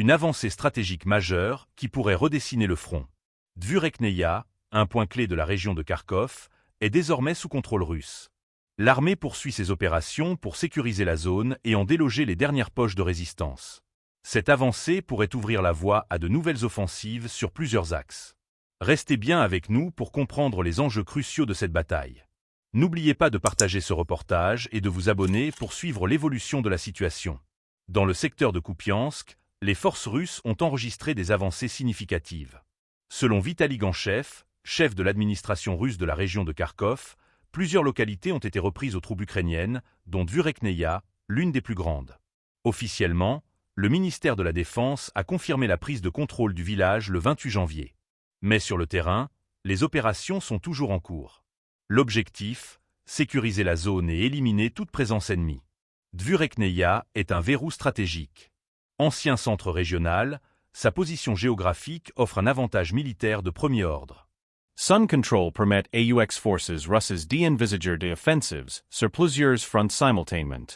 Une avancée stratégique majeure qui pourrait redessiner le front. Dvurekneia, un point clé de la région de Kharkov, est désormais sous contrôle russe. L'armée poursuit ses opérations pour sécuriser la zone et en déloger les dernières poches de résistance. Cette avancée pourrait ouvrir la voie à de nouvelles offensives sur plusieurs axes. Restez bien avec nous pour comprendre les enjeux cruciaux de cette bataille. N'oubliez pas de partager ce reportage et de vous abonner pour suivre l'évolution de la situation. Dans le secteur de Kupiansk, les forces russes ont enregistré des avancées significatives. Selon Vitaly Ganchev, chef de l'administration russe de la région de Kharkov, plusieurs localités ont été reprises aux troupes ukrainiennes, dont Dvurekneia, l'une des plus grandes. Officiellement, le ministère de la Défense a confirmé la prise de contrôle du village le 28 janvier. Mais sur le terrain, les opérations sont toujours en cours. L'objectif, sécuriser la zone et éliminer toute présence ennemie. Dvurekneia est un verrou stratégique. Ancien centre régional, sa position géographique offre un avantage militaire de premier ordre. Sun control permet aux forces russes d'envisager des offensives sur plusieurs fronts simultanément.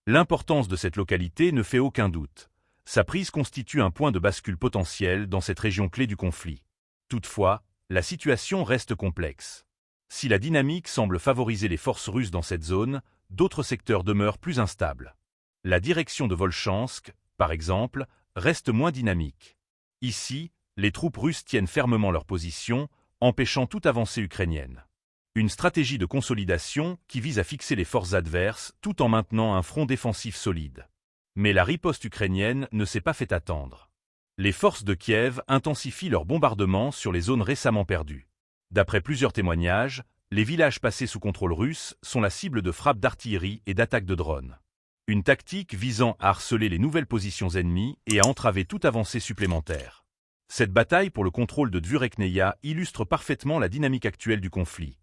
L'importance de cette localité ne fait aucun doute. Sa prise constitue un point de bascule potentiel dans cette région clé du conflit. Toutefois, la situation reste complexe. Si la dynamique semble favoriser les forces russes dans cette zone, d'autres secteurs demeurent plus instables. La direction de Volchansk, par exemple, reste moins dynamique. Ici, les troupes russes tiennent fermement leur position, empêchant toute avancée ukrainienne. Une stratégie de consolidation qui vise à fixer les forces adverses tout en maintenant un front défensif solide. Mais la riposte ukrainienne ne s'est pas fait attendre. Les forces de Kiev intensifient leurs bombardements sur les zones récemment perdues. D'après plusieurs témoignages, les villages passés sous contrôle russe sont la cible de frappes d'artillerie et d'attaques de drones. Une tactique visant à harceler les nouvelles positions ennemies et à entraver toute avancée supplémentaire. Cette bataille pour le contrôle de Dvurekneia illustre parfaitement la dynamique actuelle du conflit.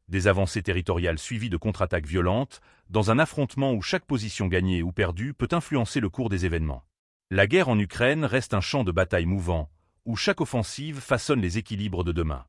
Des avancées territoriales suivies de contre-attaques violentes, dans un affrontement où chaque position gagnée ou perdue peut influencer le cours des événements. La guerre en Ukraine reste un champ de bataille mouvant, où chaque offensive façonne les équilibres de demain.